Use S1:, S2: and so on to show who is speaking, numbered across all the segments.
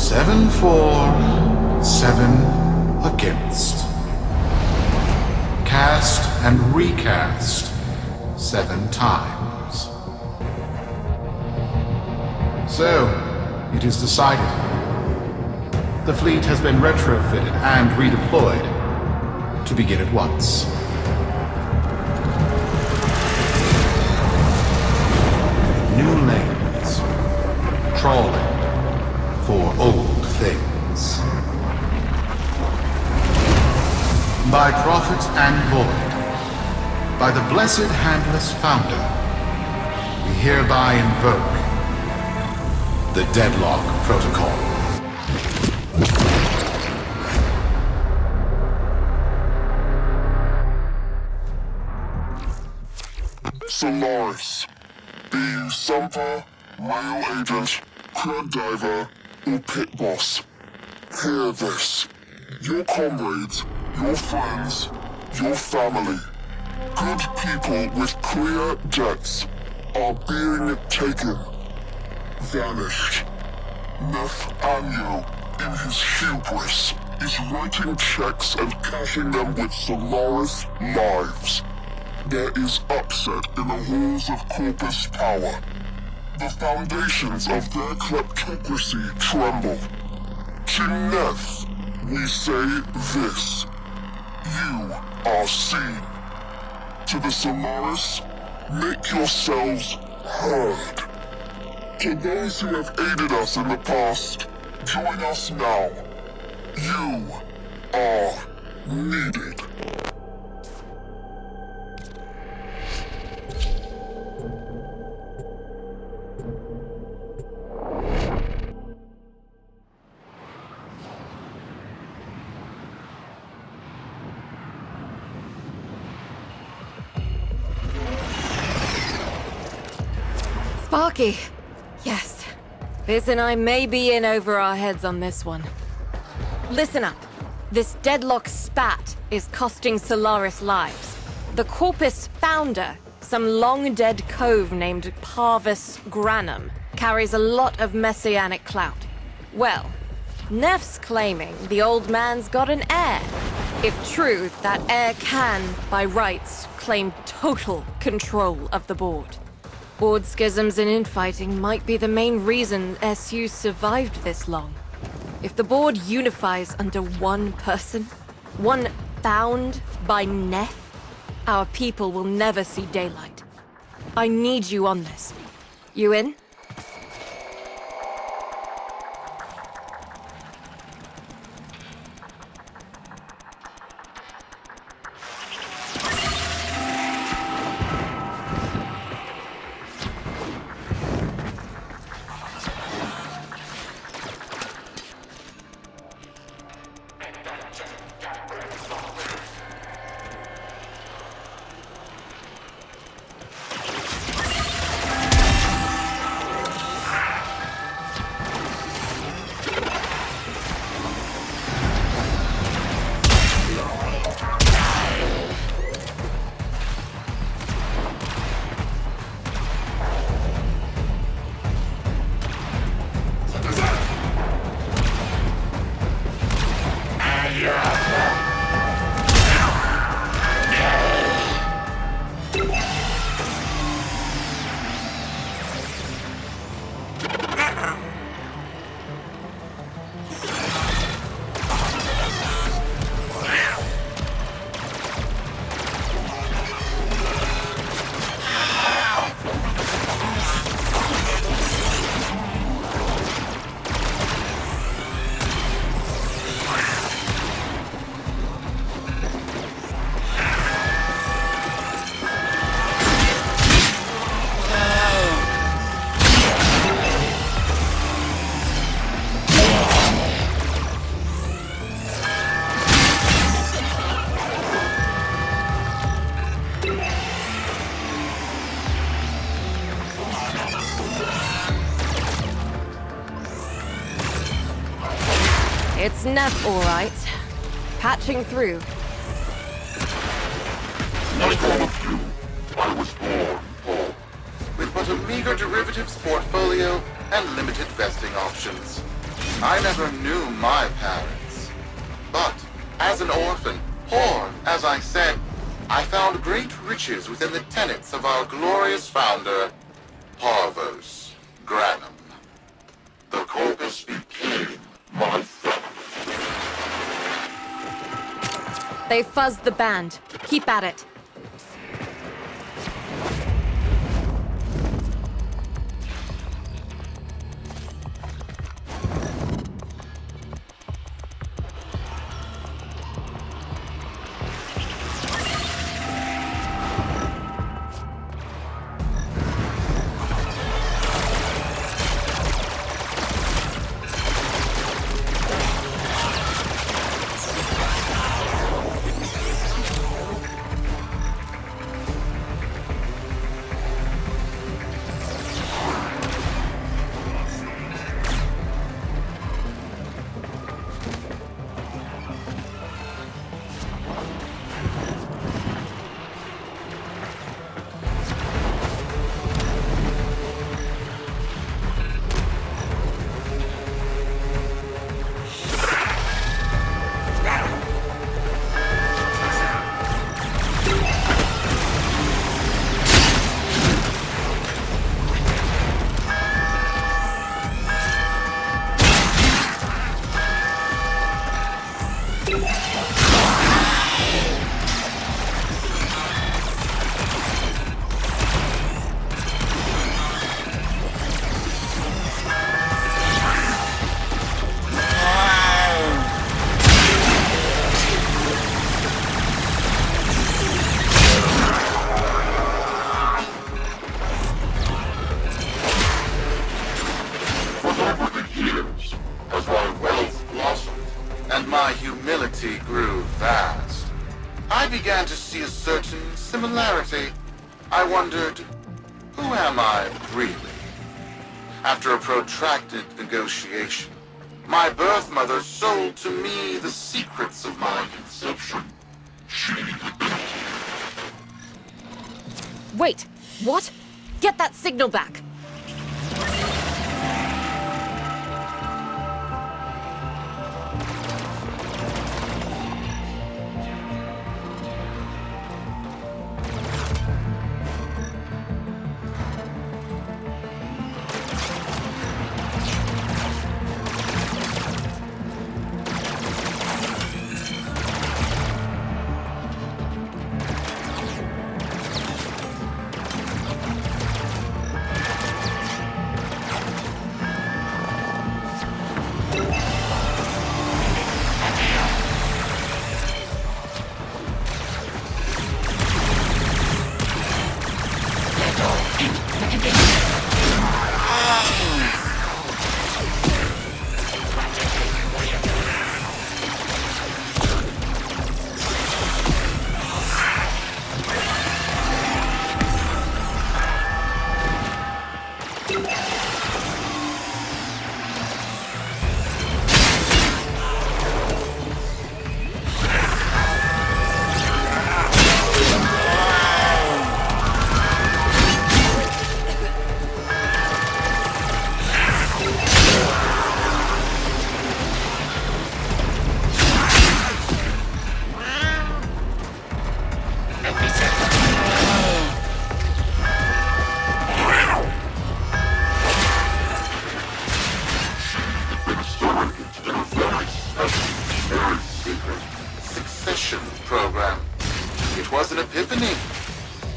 S1: 7 for, 7 against. Cast and recast 7 times. So, it is decided. The fleet has been retrofitted and redeployed to begin at once. New lanes. Trawling for old things. By prophet and void, by the blessed handless founder, we hereby invoke the Deadlock Protocol.
S2: Solaris, be you Sumper, Rail Agent, Crud Diver, or Pit Boss. Hear this. Your comrades, your friends, your family, good people with clear debts are being taken. Vanished. Nathaniel, in his hubris, is writing checks and cashing them with Solaris lives. There is upset in the halls of Corpus Power. The foundations of their kleptocracy tremble. To Neth, we say this. You are seen. To the Solaris, make yourselves heard. To those who have aided us in the past, join us now. You are needed.
S3: Sparky. Yes. Biz and I may be in over our heads on this one. Listen up. This Deadlock spat is costing Solaris lives. The Corpus founder, some long-dead cove named Parvis Granum, carries a lot of messianic clout. Well, Neff's claiming the old man's got an heir. If true, that heir can, by rights, claim total control of the board. Board schisms and infighting might be the main reason SU survived this long. If the board unifies under one person, one found by Neff, our people will never see daylight. I need you on this. You in? It's Nev, all right. Patching through.
S2: Like all of you, I was born poor.
S1: With but a meager derivatives portfolio and limited vesting options. I never knew my parents. But, as an orphan, poor, as I said, I found great riches within the tenets of our glorious founder, Parvos Granum.
S2: The corpus became my family.
S3: They fuzzed the band. Keep at it.
S1: Grew vast. I began to see a certain similarity. I wondered, who am I really? After a protracted negotiation, my birth mother sold to me the secrets of my conception.
S3: Wait, what? Get that signal back!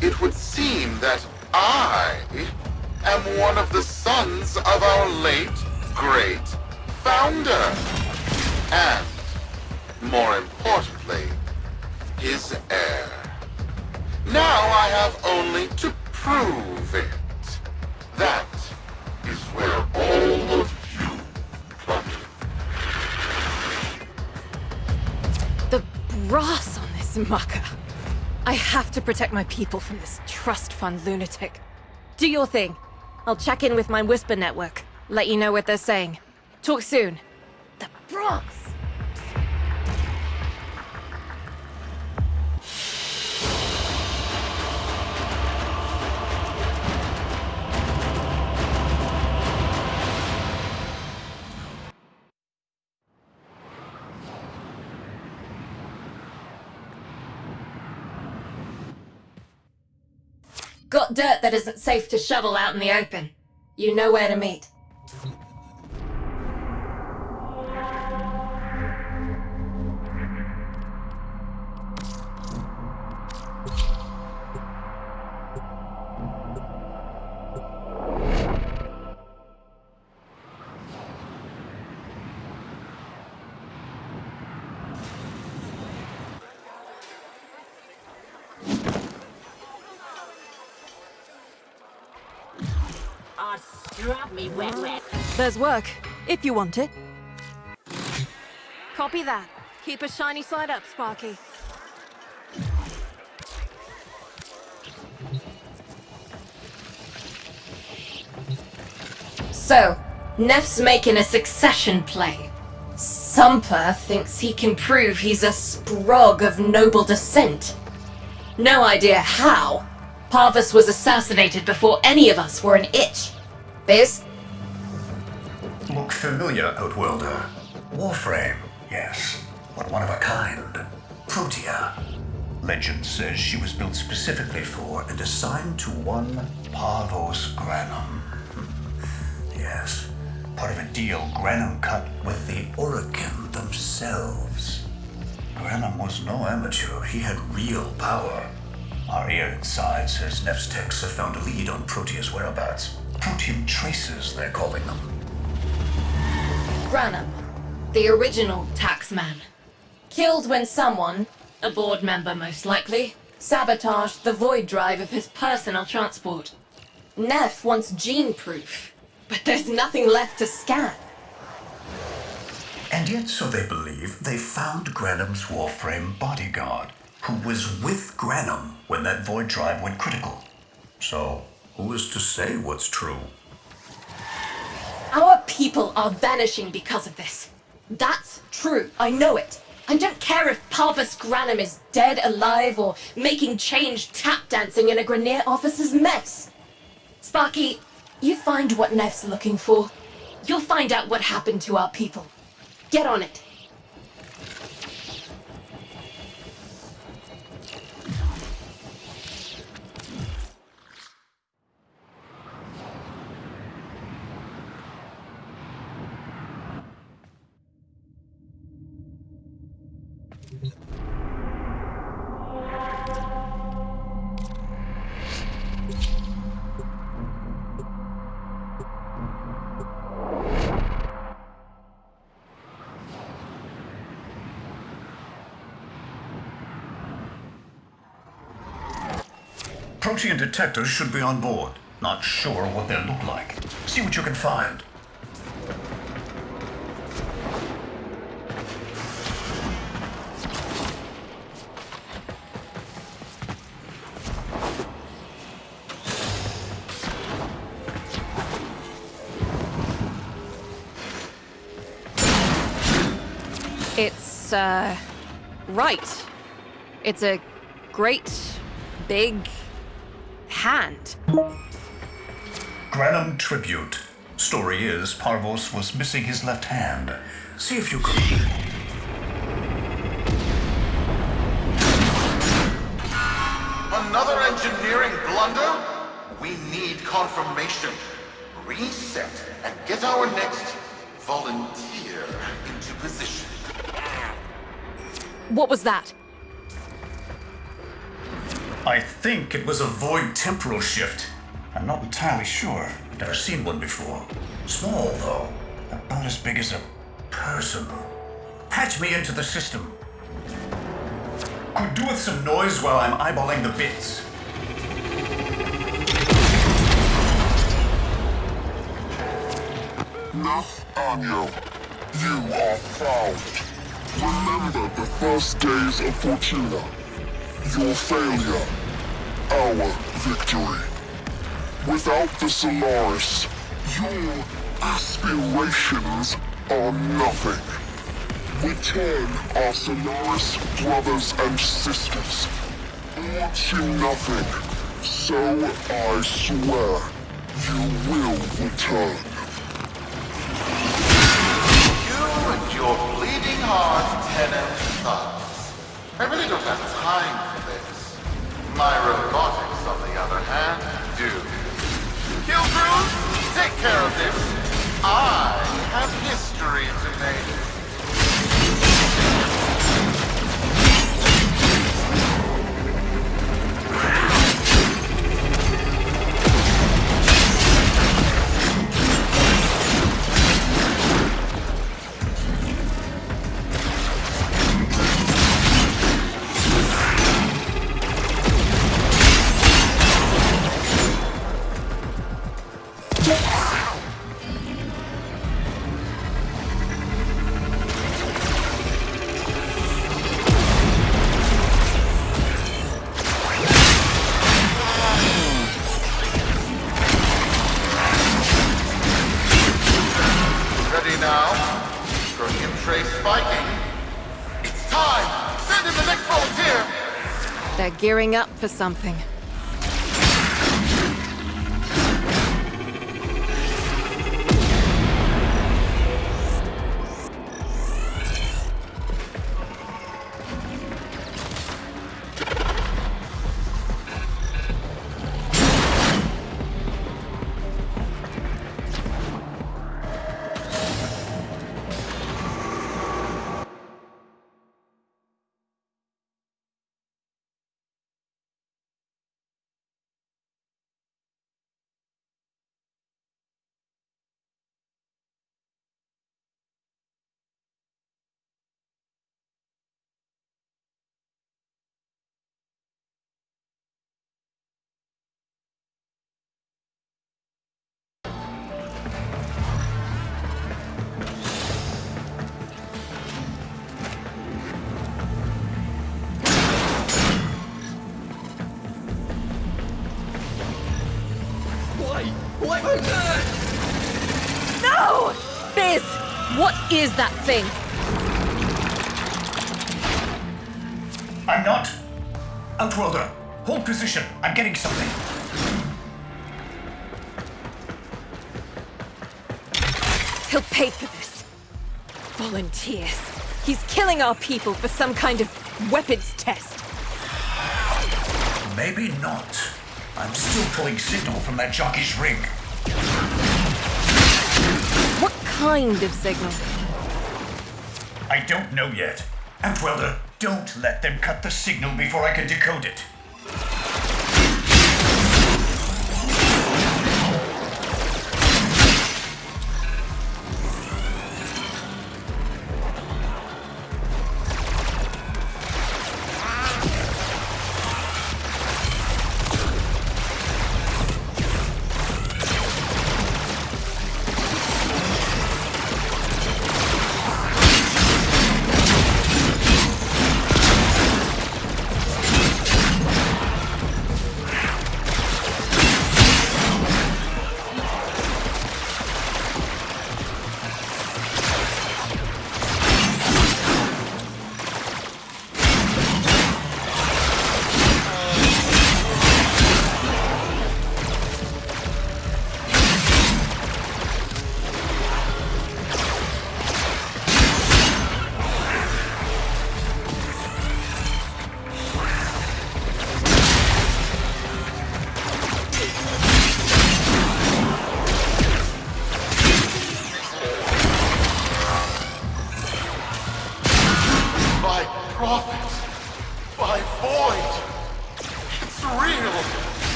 S1: It would seem that I am one of the sons of our late, great founder. And, more importantly, his heir. Now I have only to prove it. That is where all of you come in.
S3: The brass on this mucker. I have to protect my people from this trust fund lunatic. Do your thing. I'll check in with my Whisper network. Let you know what they're saying. Talk soon. The brass! Got dirt that isn't safe to shovel out in the open. You know where to meet.
S4: Drop me wet.
S3: There's work, if you want it. Copy that. Keep a shiny side up, Sparky. So, Neff's making a succession play. Sumper thinks he can prove he's a sprog of noble descent. No idea how. Parvus was assassinated before any of us were an itch. Biz?
S5: Look familiar, Outworlder. Warframe, yes, but one of a kind. Protea. Legend says she was built specifically for and assigned to one Parvos Granum. Yes, part of a deal Granum cut with the Orokin themselves. Granum was no amateur, he had real power. Our ear inside says Neff's techs have found a lead on Protea's whereabouts. Protean traces, they're calling them.
S3: Granum, the original taxman. Killed when someone, a board member most likely, sabotaged the void drive of his personal transport. Neff wants gene proof, but there's nothing left to scan.
S5: And yet, so they believe, they found Granum's Warframe bodyguard, who was with Granum when that void drive went critical. So, who is to say what's true?
S3: Our people are vanishing because of this. That's true, I know it. I don't care if Parvus Granum is dead, alive, or making change tap dancing in a Grenier officer's mess. Sparky, you find what Neff's looking for. You'll find out what happened to our people. Get on it.
S5: Protean detectors should be on board. Not sure what they'll look like. See what you can find.
S3: It's, right. It's a great, big hand.
S5: Granum tribute. Story is, Parvos was missing his left hand. See if you can.
S1: Another engineering blunder? We need confirmation. Reset and get our next volunteer into position.
S3: What was that?
S5: I think it was a void temporal shift. I'm not entirely sure. I've never seen one before. Small, though. About as big as a person. Patch me into the system. Could do with some noise while I'm eyeballing the bits.
S2: Nef Anyo, you are found. Remember the first days of Fortuna. Your failure, our victory. Without the Solaris, your aspirations are nothing. Return our Solaris brothers and sisters, or to nothing. So I swear, you will return.
S1: You and your bleeding heart tenant thugs. I really don't have time for this. My robotics Orcs, on the other hand, do. Kill crews, take care of this. I have history to make.
S3: They're gearing up for something. No! Fizz! What is that thing?
S5: I'm not. Outworlder, hold position. I'm getting something.
S3: He'll pay for this. Volunteers. He's killing our people for some kind of weapons test.
S5: Maybe not. I'm still pulling signal from that jockey's rig.
S3: What kind of signal?
S5: I don't know yet. Outworlder, don't let them cut the signal before I can decode it.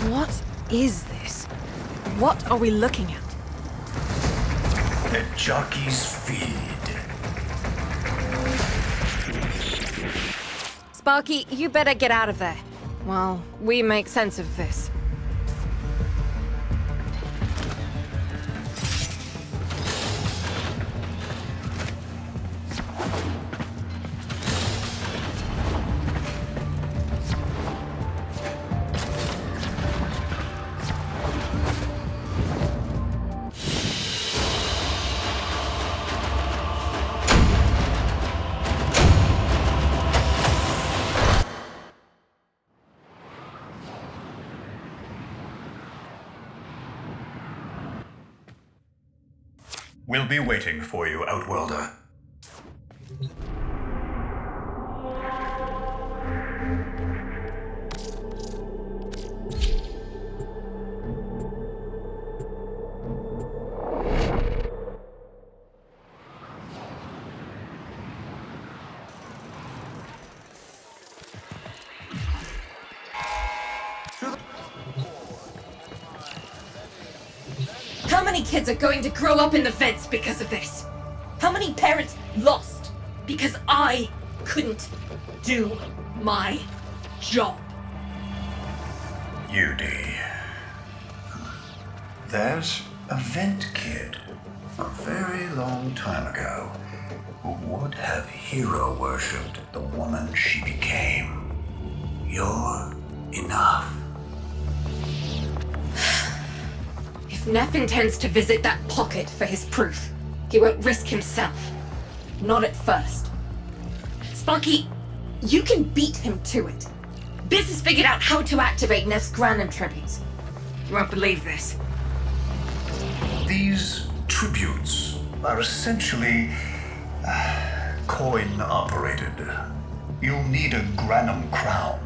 S3: What is this? What are we looking at?
S5: The jockey's feed.
S3: Sparky, you better get out of there. Well, we make sense of this.
S5: We'll be waiting for you, Outworlder.
S3: How many kids are going to grow up in the vents because of this? How many parents lost because I couldn't do my job?
S5: UD. There's a vent kid a very long time ago who would have hero worshipped the woman she became. You're enough.
S3: If Neff intends to visit that pocket for his proof, he won't risk himself. Not at first. Sparky, you can beat him to it. Biz has figured out how to activate Neff's Granum tributes. You won't believe this.
S5: These tributes are essentially coin-operated. You'll need a Granum crown.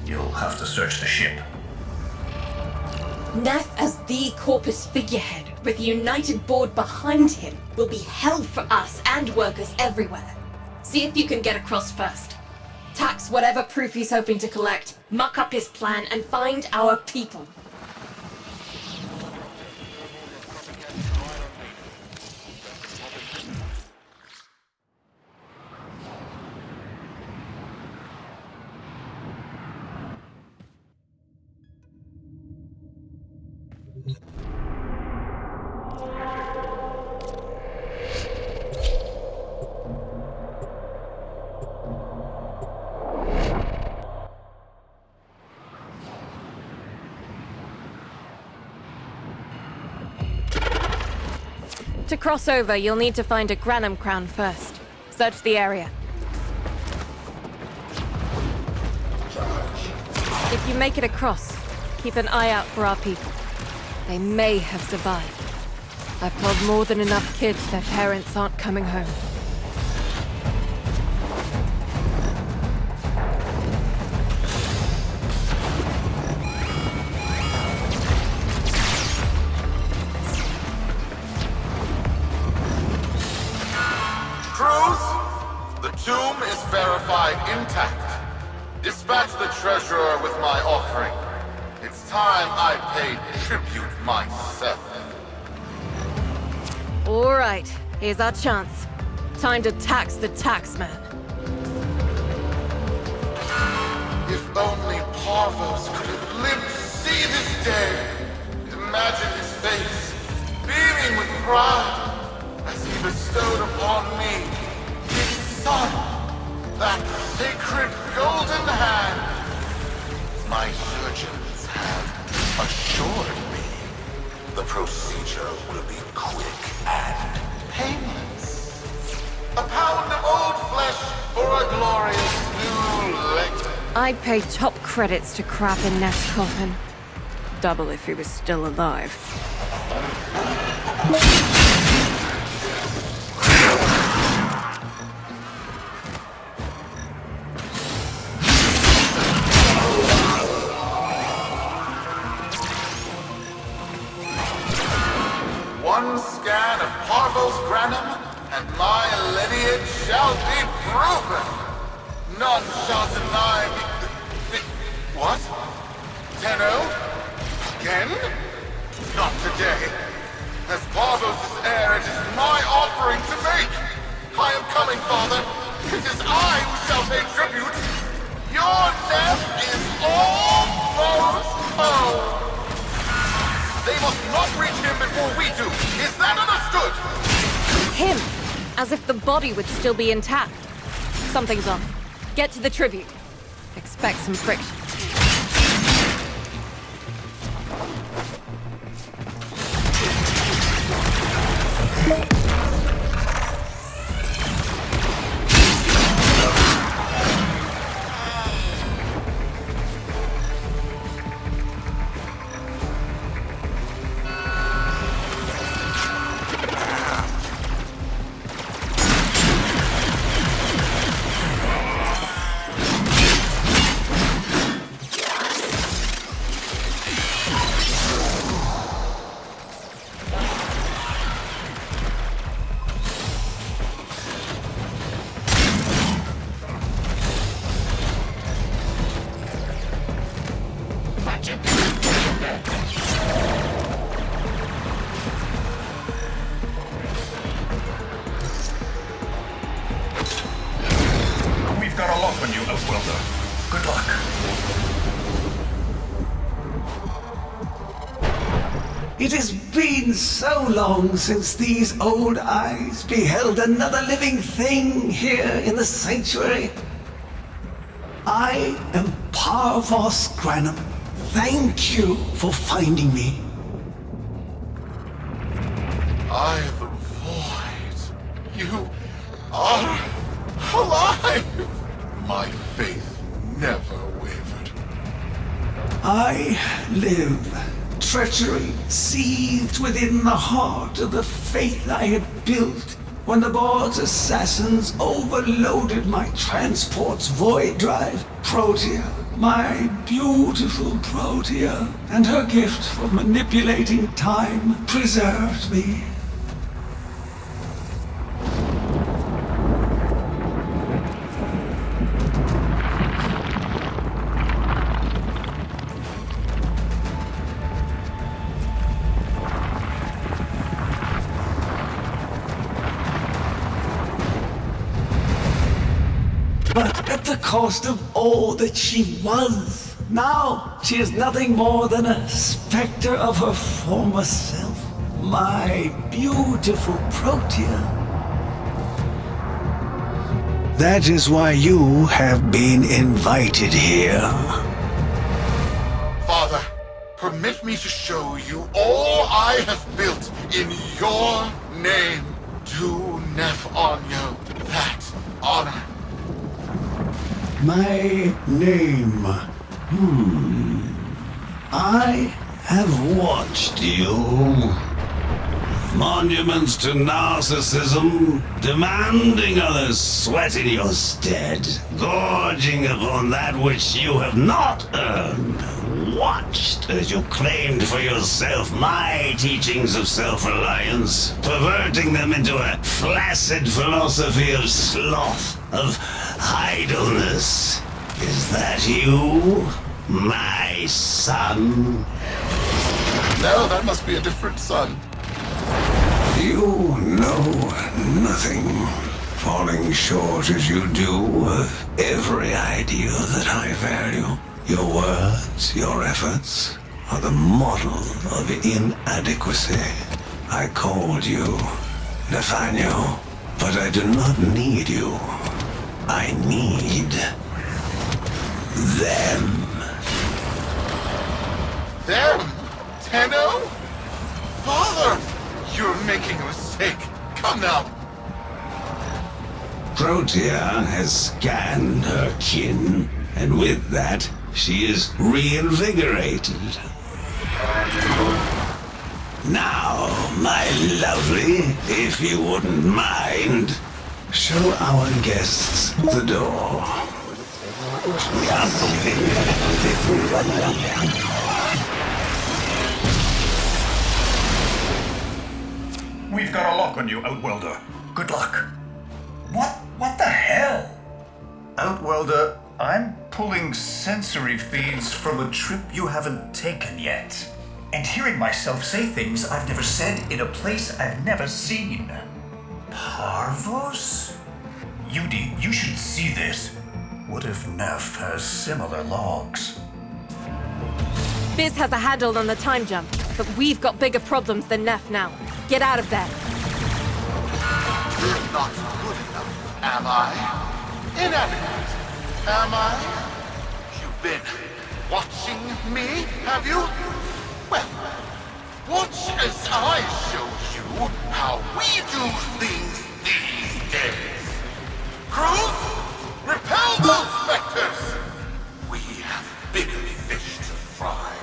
S5: You'll have to search the ship.
S3: Neff as the Corpus figurehead, with a united board behind him, will be hell for us and workers everywhere. See if you can get across first. Tax whatever proof he's hoping to collect, muck up his plan, and find our people. To cross over, you'll need to find a Granum crown first. Search the area. If you make it across, keep an eye out for our people. They may have survived. I've told more than enough kids their parents aren't coming home.
S1: The tomb is verified intact. Dispatch the treasurer with my offering. It's time I paid tribute myself.
S3: All right, here's our chance. Time to tax the taxman.
S1: If only Parvos could have lived to see this day. Imagine his face, beaming with pride, as he bestowed upon me his son, that sacred golden hand. My surgeons have assured me the procedure will be quick and painless. A pound of old flesh for a glorious new leg.
S3: I'd pay top credits to crap in Neff's coffin. Double if he was still alive.
S1: One scan of Parvos Granum, and my lineage shall be proven. None shall deny me. What? Tenno? Again? Not today. As Parvos' heir, it is my offering to make. I am coming, Father. It is I who shall pay tribute. Your death is almost home. They must not reach him before we do. Is that understood?
S3: Him! As if the body would still be intact. Something's off. Get to the tribute. Expect some friction.
S6: It has been so long since these old eyes beheld another living thing here in the sanctuary. I am Parvos Granum. Thank you for finding me.
S1: I the void. You are alive! My faith never wavered.
S6: I live. Treachery seethed within the heart of the faith I had built when the board's assassins overloaded my transport's void drive. Protea, my beautiful Protea, and her gift for manipulating time preserved me. But at the cost of all that she was. Now she is nothing more than a specter of her former self. My beautiful Protea. That is why you have been invited here.
S1: Father, permit me to show you all I have built in your name. Do Nef Onyo that honor.
S6: My name. I have watched you. Monuments to narcissism, demanding others sweat in your stead, gorging upon that which you have not earned. Watched as you claimed for yourself my teachings of self-reliance, perverting them into a flaccid philosophy of sloth, of idleness. Is that you, my son?
S1: No, that must be a different son.
S6: You know nothing, falling short as you do of every ideal that I value. Your words, your efforts, are the model of inadequacy. I called you Nathaniel, but I do not need you. I need them.
S1: Them? Tenno? Father! You're making a mistake. Come now.
S6: Protea has scanned her kin, and with that, she is reinvigorated. Now, my lovely, if you wouldn't mind, show our guests the door.
S5: We've got a lock on you, Outworlder. Good luck. What the hell? Outworlder, I'm pulling sensory feeds from a trip you haven't taken yet. And hearing myself say things I've never said in a place I've never seen. Parvos? Yudi, you should see this. What if Neff has similar logs?
S3: Biz has a handle on the time jump, but we've got bigger problems than Neff now. Get out of there.
S1: You're not good enough, am I? Inadequate, am I? You've been watching me, have you? Well, watch as I show you how we do things these days. Crews, repel those specters! We have bigger fish to fry.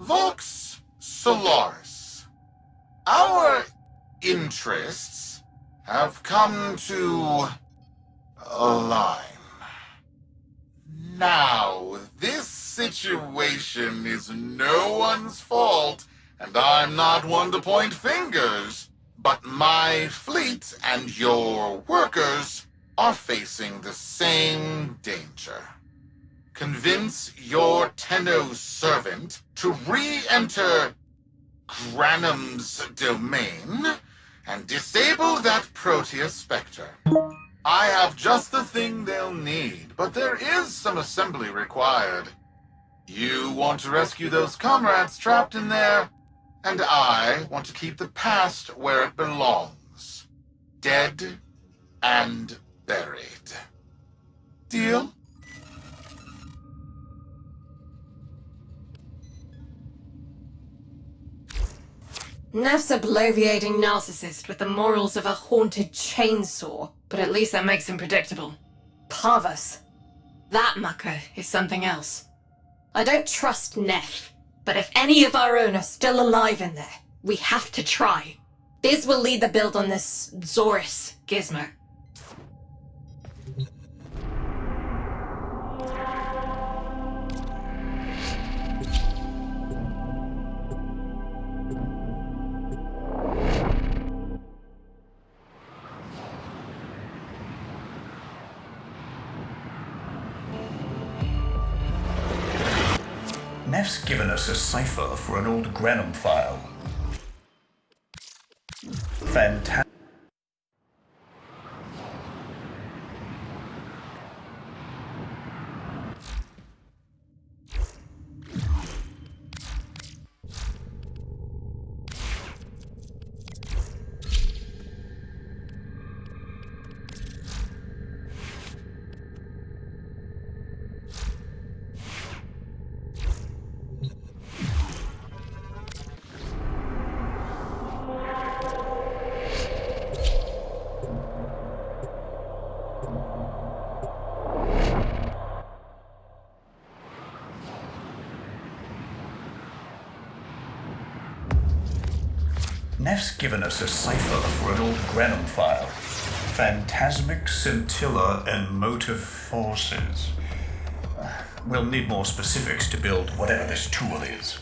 S1: Vox Solaris. Our interests have come to align. Now, this situation is no one's fault, and I'm not one to point fingers, but my fleet and your workers are facing the same danger. Convince your Tenno servant to re-enter Granum's domain and disable that Proteus Spectre. I have just the thing they'll need, but there is some assembly required. You want to rescue those comrades trapped in there, and I want to keep the past where it belongs. Dead and buried. Deal?
S3: Neff's a bloviating narcissist with the morals of a haunted chainsaw, but at least that makes him predictable. Parvus. That mucker is something else. I don't trust Neff, but if any of our own are still alive in there, we have to try. Biz will lead the build on this Zorus gizmo.
S5: Neff's given us a cipher for an old Granum file. Fantastic. Neff's given us a cipher for an old Granum file. Phantasmic scintilla and motive forces. We'll need more specifics to build whatever this tool is.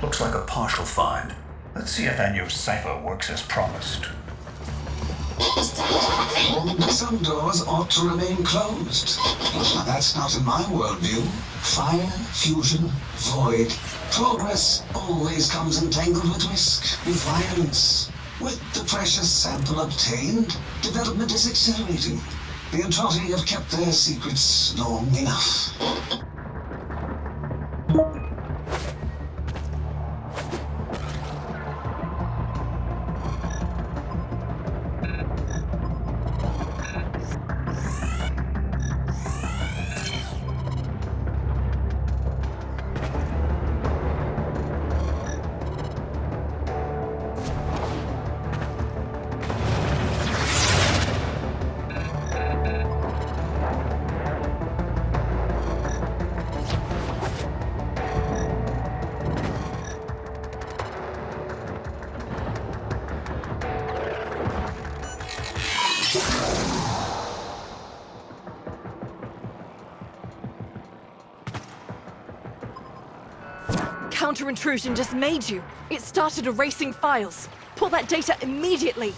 S5: Looks like a partial find. Let's see if our new cipher works as promised.
S7: Some doors ought to remain closed. That's not in my worldview. Fire, fusion, void. Progress always comes entangled with risk, with violence. With the precious sample obtained, development is accelerating. The Entrotti have kept their secrets long enough.
S3: counter-intrusion just made you. It started erasing files. Pull that data immediately.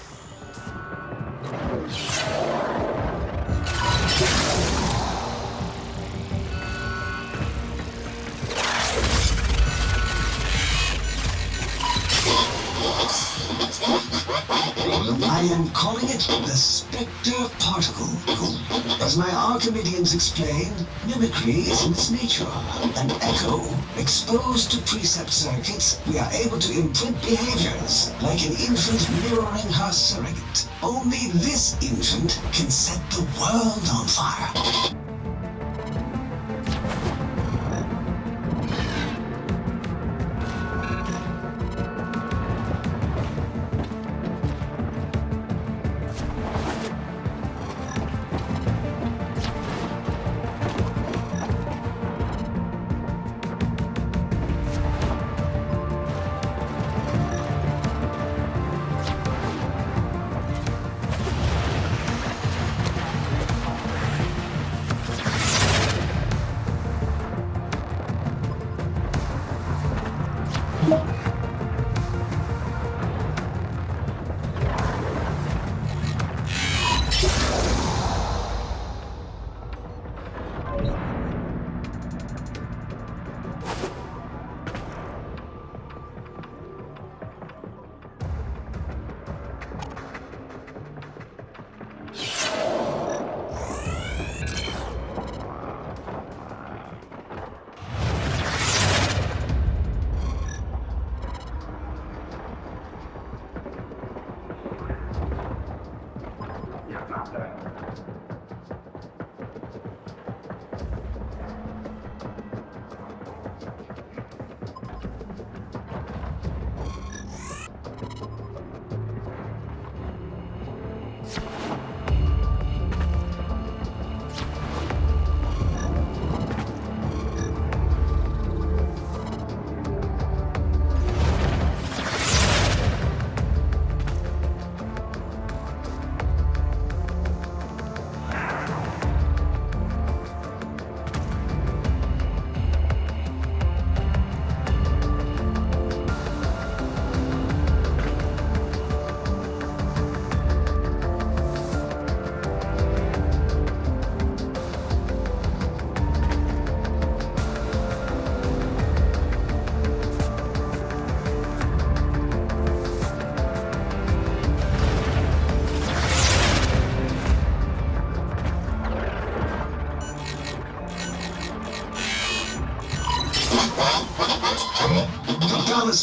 S7: I am calling it the Spectre Particle. As my Archimedeans explained, mimicry is in its nature. An echo, exposed to precept circuits, we are able to imprint behaviors, like an infant mirroring her surrogate. Only this infant can set the world on fire.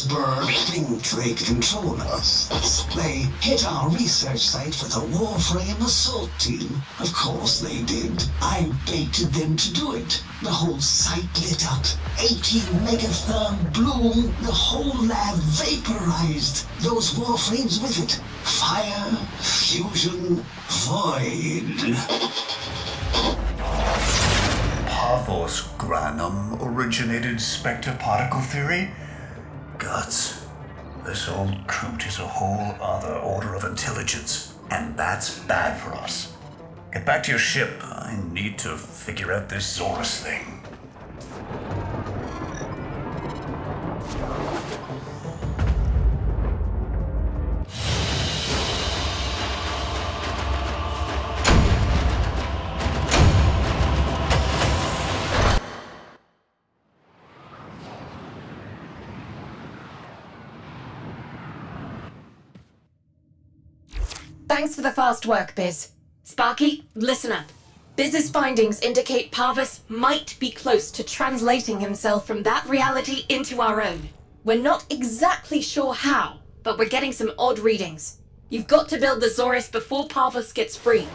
S7: Bird think they control us. They hit our research site with a Warframe assault team. Of course they did. I baited them to do it. The whole site lit up. 80 megatherm bloom. The whole lab vaporized. Those Warframes with it. Fire, fusion, void.
S5: Parvos Granum originated Spectre particle theory? Guts. This old coot is a whole other order of intelligence, and that's bad for us. Get back to your ship. I need to figure out this Zorus thing.
S3: Thanks for the fast work, Biz. Sparky, listen up. Biz's findings indicate Parvus might be close to translating himself from that reality into our own. We're not exactly sure how, but we're getting some odd readings. You've got to build the Zorus before Parvus gets free.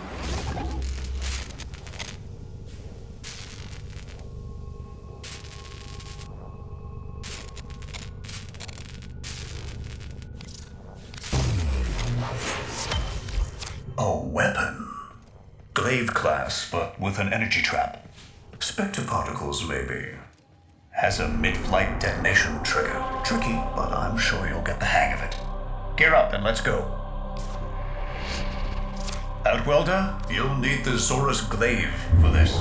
S5: A weapon. Glaive class, but with an energy trap. Spectre particles, maybe. Has a mid-flight detonation trigger. Tricky, but I'm sure you'll get the hang of it. Gear up and let's go. Outwelder, you'll need the Zorus Glaive for this.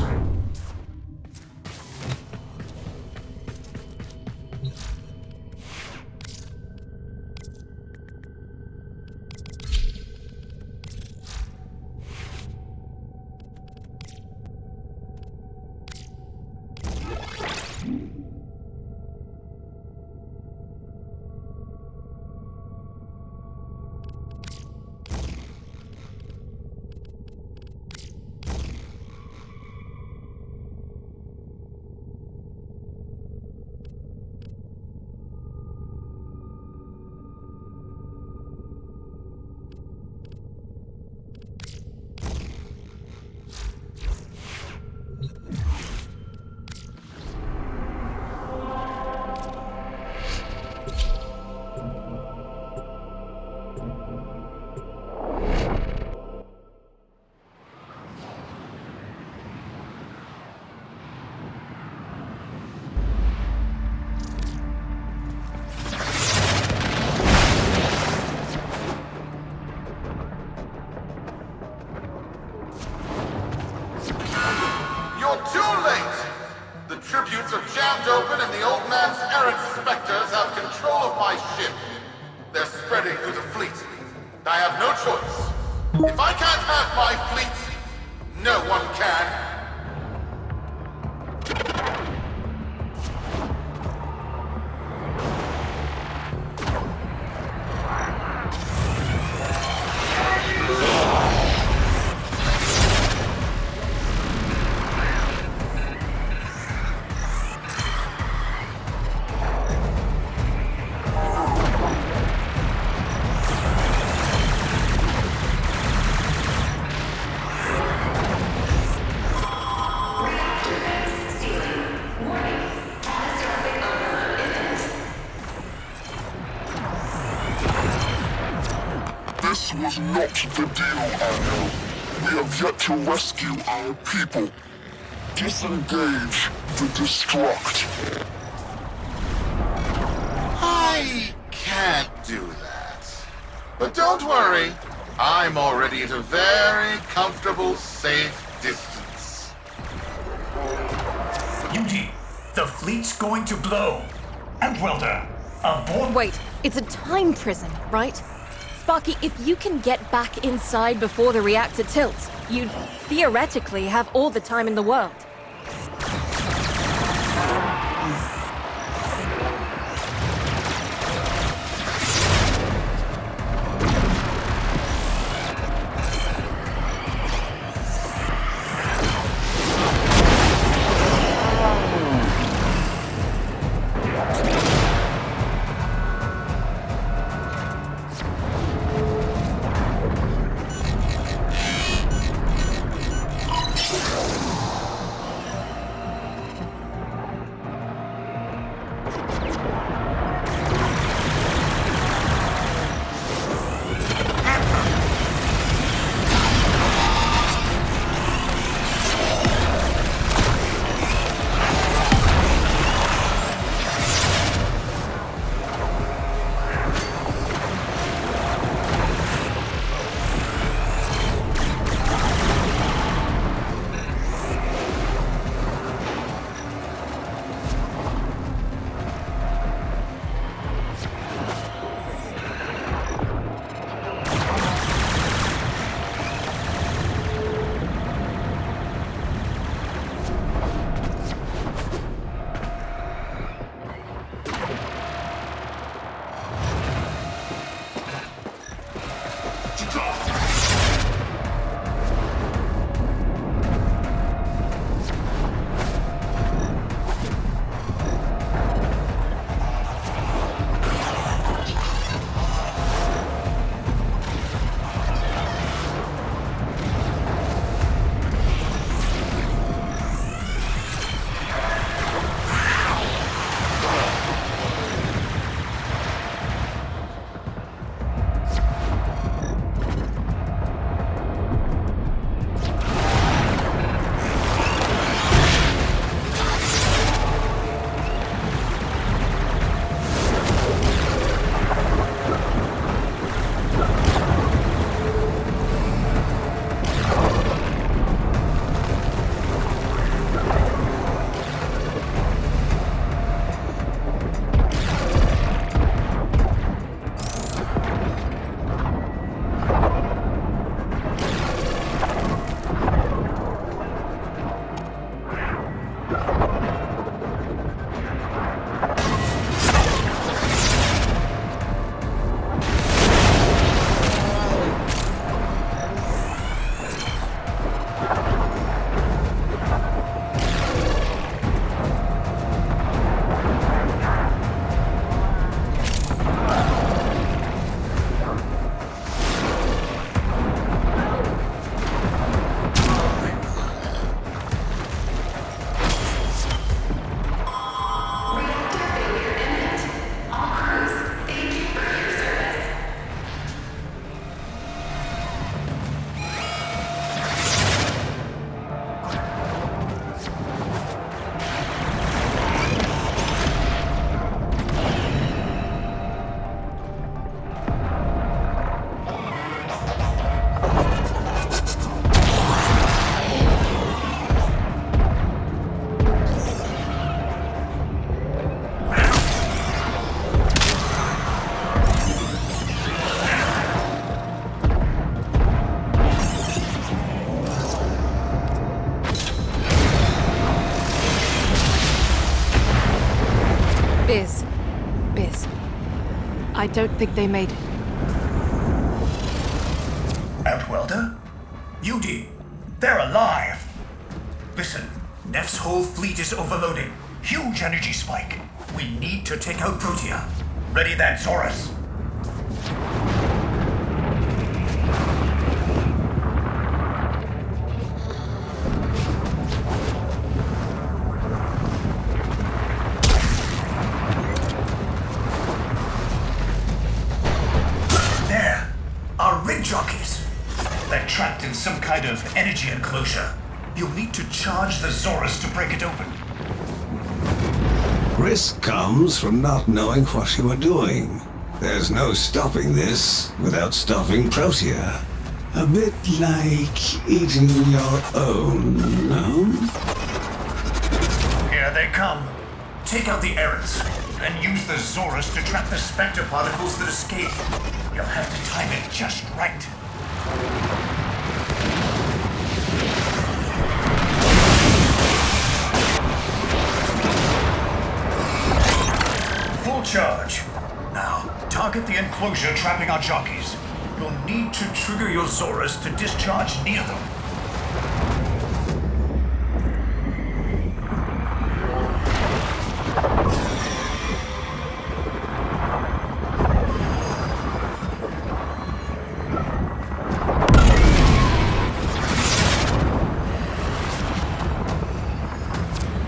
S1: Pirate specters have control of my ship. They're spreading through the fleet. I have no choice. If I can't have my fleet, no one can.
S2: This was not the deal, Arno. We have yet to rescue our people. Disengage the destruct.
S1: I can't do that. But don't worry. I'm already at a very comfortable, safe distance.
S5: Yuji, the fleet's going to blow. Outwelder, aboard.
S3: Wait, it's a time prison, right? Sparky, if you can get back inside before the reactor tilts, you'd theoretically have all the time in the world. Biz. I don't think they made it.
S5: Outwelder? Yudi, they're alive! Listen, Nef's whole fleet is overloading. Huge energy spike. We need to take out Protea. Ready that, Zorus. There! Our rig jockeys! They're trapped in some kind of energy enclosure. You'll need to charge the Zorus to break it open.
S6: Risk comes from not knowing what you are doing. There's no stopping this without stopping Protea. A bit like eating your own, no?
S5: Here they come. Take out the errants, and use the Zorus to trap the spectre particles that escape. You'll have to time it just right. Full charge. Now, target the enclosure trapping our jockeys. You'll need to trigger your Zorus to discharge near them.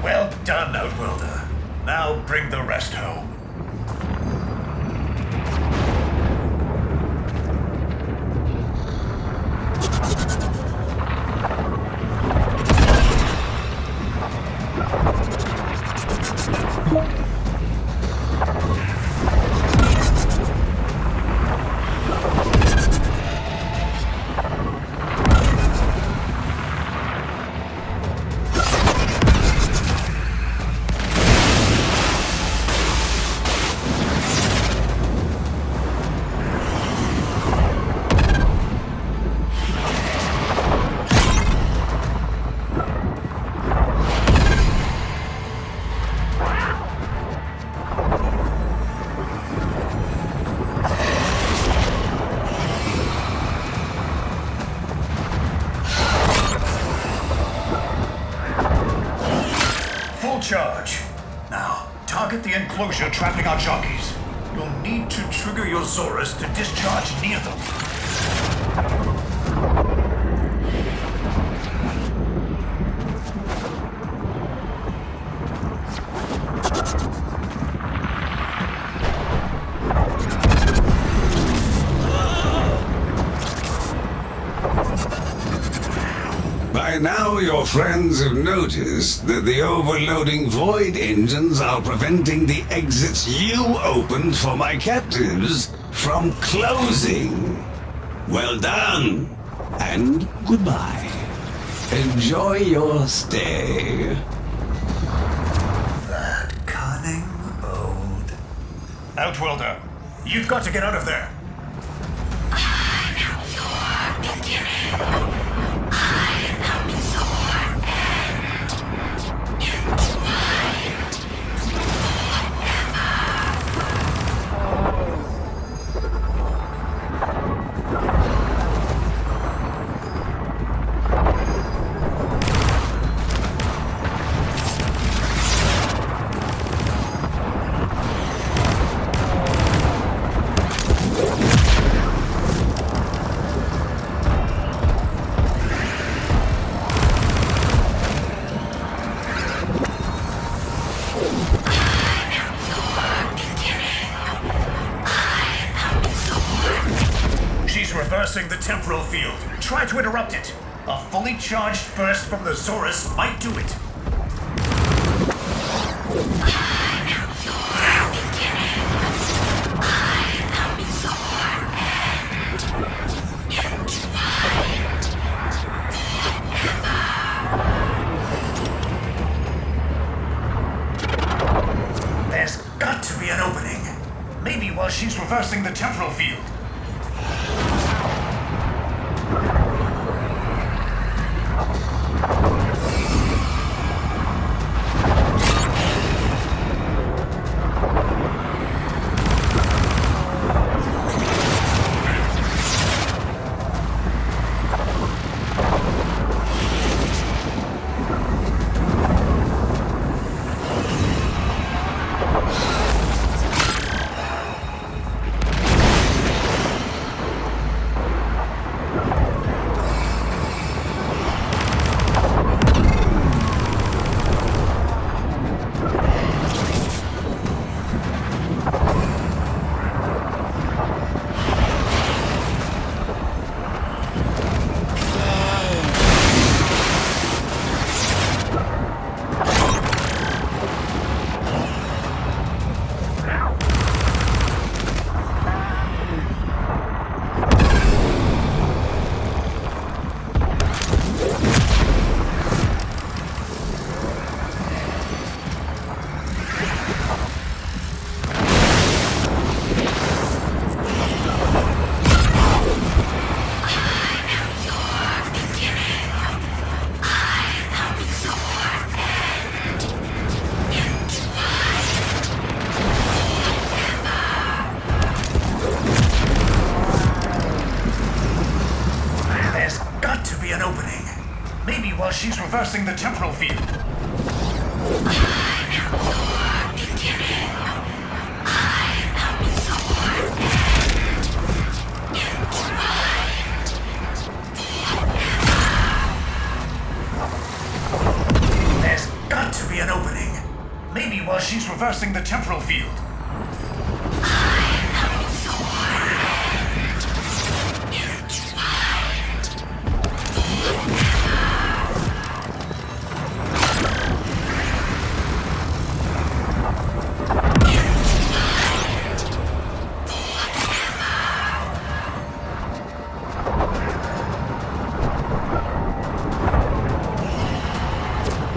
S5: Well done, Outworlder. Now bring the rest home. Charge. Now, target the enclosure trapping our jockeys. You'll need to trigger your Zorus to discharge near them.
S6: By now, your friends have noticed that the overloading void engines are preventing the exits you opened for my captives from closing. Well done, and goodbye. Enjoy your stay.
S5: That cunning old... Outworlder, you've got to get out of there. Reversing the temporal field. Try to interrupt it. A fully charged burst from the Zorus might do it. There's got to be an opening. Maybe while she's reversing the temporal field. reversing the temporal field. There's got to be an opening. Maybe while she's reversing the temporal field.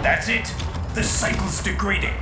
S5: That's it. The cycle's degrading.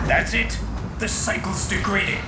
S5: That's it. The cycle's degrading.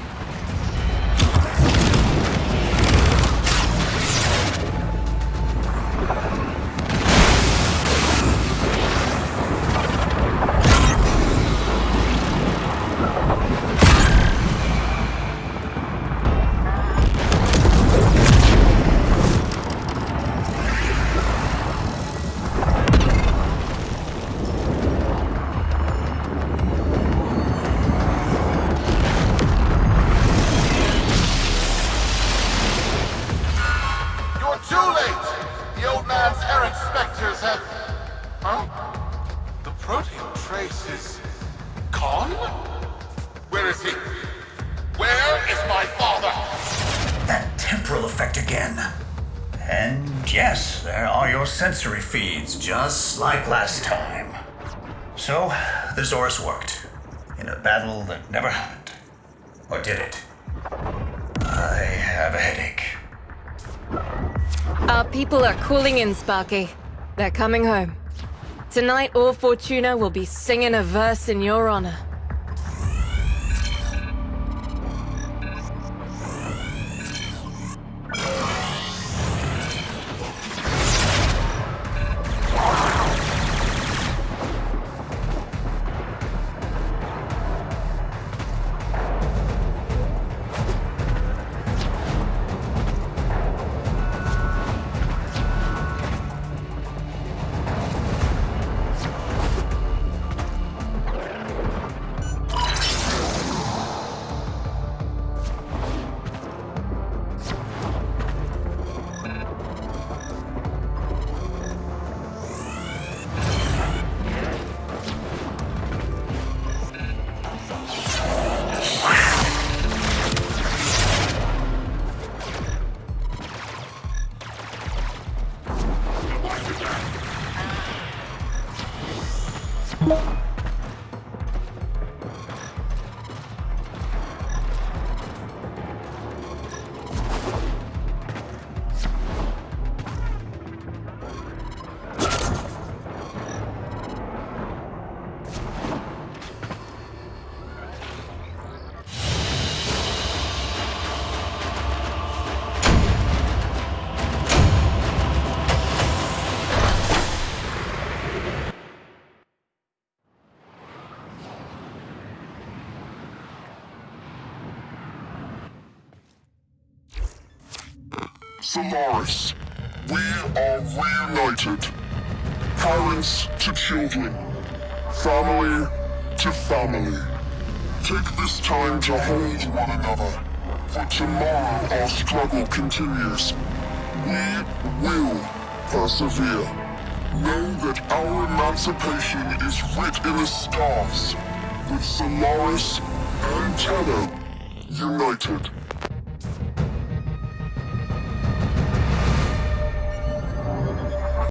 S5: Sensory feeds, just like last time. So, the Zorus worked. In a battle that never happened. Or did it? I have a headache.
S3: Our people are cooling in, Sparky. They're coming home. Tonight, all Fortuna will be singing a verse in your honor.
S2: Solaris, we are reunited. Parents to children. Family to family. Take this time to hold one another. For tomorrow our struggle continues. We will persevere. Know that our emancipation is writ in the stars. With Solaris and Tenno united.